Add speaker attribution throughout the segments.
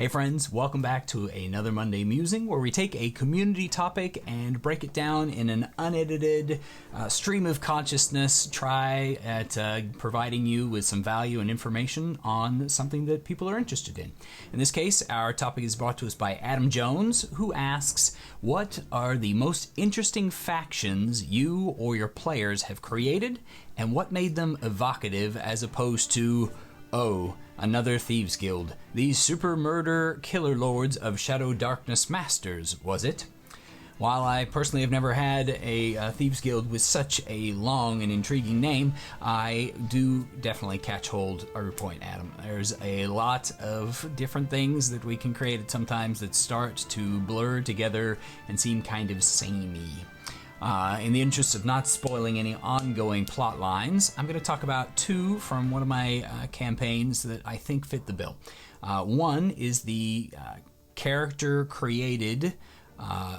Speaker 1: Hey friends, welcome back to another Monday Musing, where we take a community topic and break it down in an unedited stream of consciousness, try at providing you with some value and information on something that people are interested in. In this case, our topic is brought to us by Adam Jones, who asks, what are the most interesting factions you or your players have created, and what made them evocative as opposed to, oh, another thieves guild? These super murder killer lords of Shadow Darkness Masters, was it? While I personally have never had a thieves guild with such a long and intriguing name, I do definitely catch hold of your point, Adam. There's a lot of different things that we can create sometimes that start to blur together and seem kind of samey. In the interest of not spoiling any ongoing plot lines, I'm going to talk about two from one of my campaigns that I think fit the bill. One is the character-created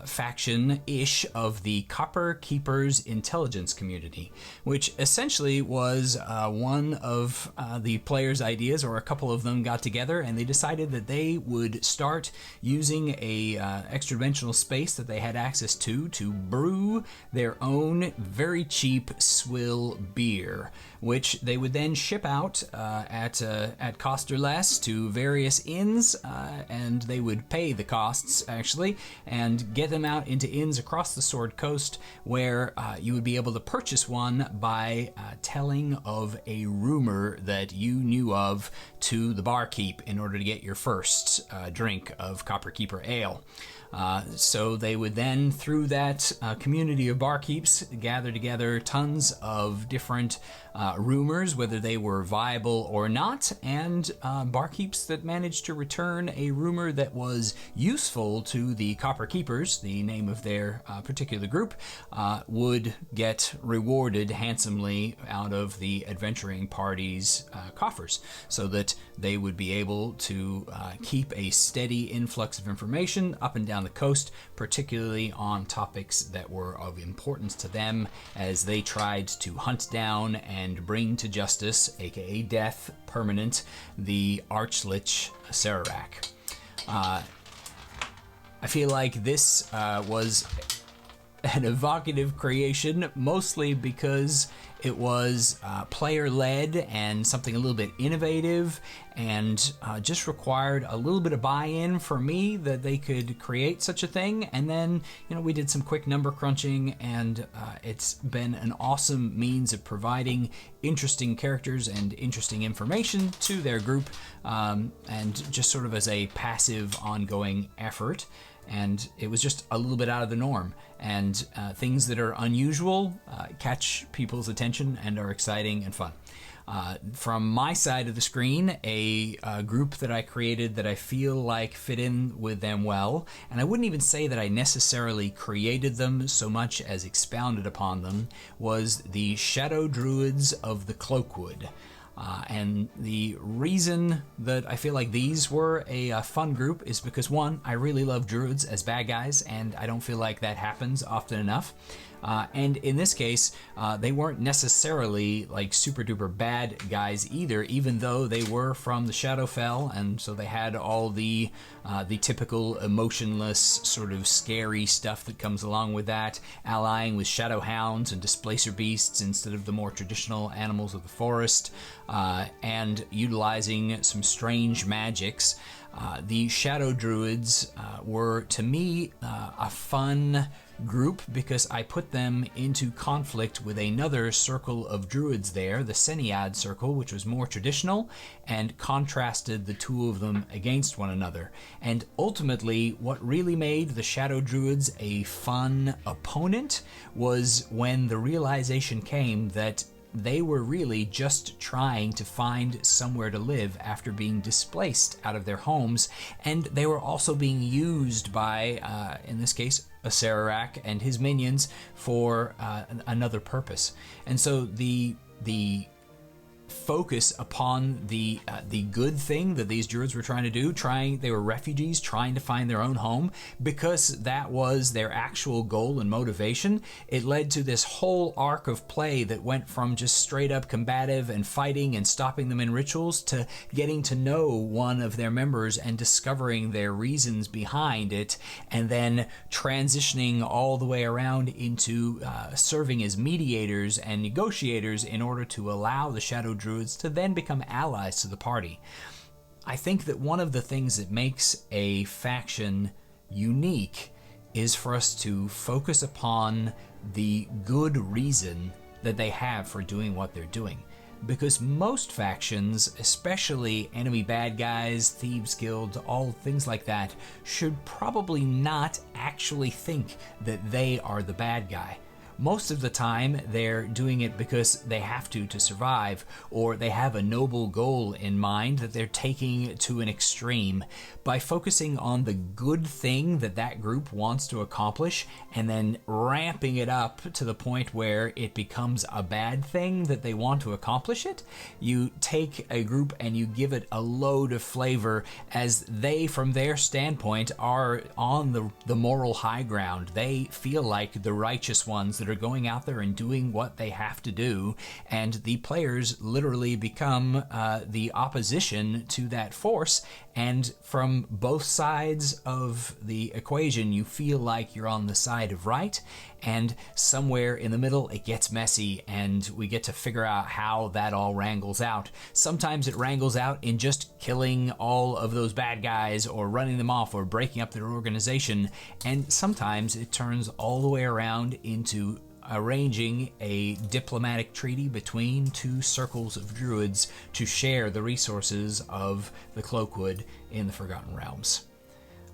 Speaker 1: faction-ish of the Copper Keepers intelligence community, which essentially was one of the players' ideas, or a couple of them got together and they decided that they would start using a extra-dimensional space that they had access to brew their own very cheap swill beer, which they would then ship out at cost or less to various inns, and they would pay the costs actually, and get them out into inns across the Sword Coast, where you would be able to purchase one by telling of a rumor that you knew of to the barkeep in order to get your first drink of Copper Keeper Ale. So they would then, through that community of barkeeps, gather together tons of different rumors, whether they were viable or not, and barkeeps that managed to return a rumor that was useful to the Copper Keepers, the name of their particular group, would get rewarded handsomely out of the adventuring party's coffers, so that they would be able to keep a steady influx of information up and down the coast, particularly on topics that were of importance to them as they tried to hunt down and bring to justice, aka death, permanent, the Archlich Sararak. I feel like this was an evocative creation, mostly because it was player-led and something a little bit innovative, and just required a little bit of buy-in for me that they could create such a thing. And then, we did some quick number crunching, and it's been an awesome means of providing interesting characters and interesting information to their group, and just sort of as a passive, ongoing effort. And it was just a little bit out of the norm, and things that are unusual catch people's attention and are exciting and fun. From my side of the screen, a group that I created that I feel like fit in with them well, and I wouldn't even say that I necessarily created them so much as expounded upon them, was the Shadow Druids of the Cloakwood. And the reason that I feel like these were a fun group is because, one, I really love druids as bad guys, and I don't feel like that happens often enough. And in this case, they weren't necessarily like super duper bad guys either, even though they were from the Shadowfell, and so they had all the typical emotionless, sort of scary stuff that comes along with that, allying with shadow hounds and displacer beasts instead of the more traditional animals of the forest, and utilizing some strange magics. The Shadow Druids were, to me, a fun group because I put them into conflict with another circle of druids there, the Seniad circle, which was more traditional, and contrasted the two of them against one another. And ultimately, what really made the Shadow Druids a fun opponent was when the realization came that they were really just trying to find somewhere to live after being displaced out of their homes, and they were also being used by, in this case, Sararak and his minions for another purpose. And so the focus upon the good thing that these druids were trying to do. They were refugees trying to find their own home, because that was their actual goal and motivation. It led to this whole arc of play that went from just straight up combative and fighting and stopping them in rituals to getting to know one of their members and discovering their reasons behind it, and then transitioning all the way around into serving as mediators and negotiators in order to allow the Shadow Druids to then become allies to the party. I think that one of the things that makes a faction unique is for us to focus upon the good reason that they have for doing what they're doing. Because most factions, especially enemy bad guys, thieves guild, all things like that, should probably not actually think that they are the bad guy. Most of the time, they're doing it because they have to survive, or they have a noble goal in mind that they're taking to an extreme. By focusing on the good thing that that group wants to accomplish, and then ramping it up to the point where it becomes a bad thing that they want to accomplish it, you take a group and you give it a load of flavor, as they, from their standpoint, are on the moral high ground. They feel like the righteous ones that are going out there and doing what they have to do, and the players literally become the opposition to that force. And from both sides of the equation, you feel like you're on the side of right, and somewhere in the middle it gets messy, and we get to figure out how that all wrangles out. Sometimes it wrangles out in just killing all of those bad guys, or running them off, or breaking up their organization, and sometimes it turns all the way around into arranging a diplomatic treaty between two circles of druids to share the resources of the Cloakwood in the Forgotten Realms.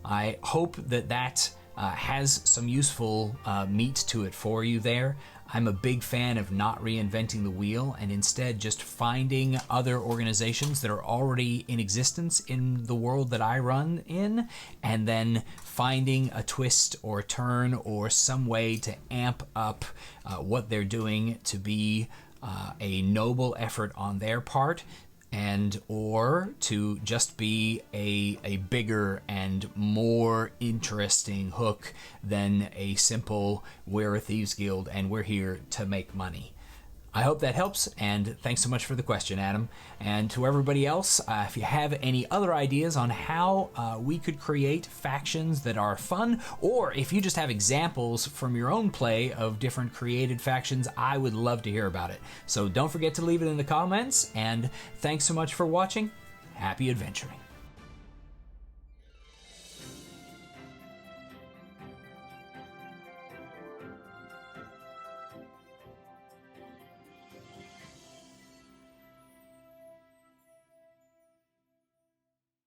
Speaker 1: I hope that has some useful meat to it for you there. I'm a big fan of not reinventing the wheel, and instead just finding other organizations that are already in existence in the world that I run in, and then finding a twist or turn or some way to amp up what they're doing to be a noble effort on their part, and or to just be a bigger and more interesting hook than a simple "we're a thieves guild and we're here to make money." I hope that helps, and thanks so much for the question, Adam. And to everybody else, if you have any other ideas on how we could create factions that are fun, or if you just have examples from your own play of different created factions, I would love to hear about it. So don't forget to leave it in the comments, and thanks so much for watching. Happy adventuring.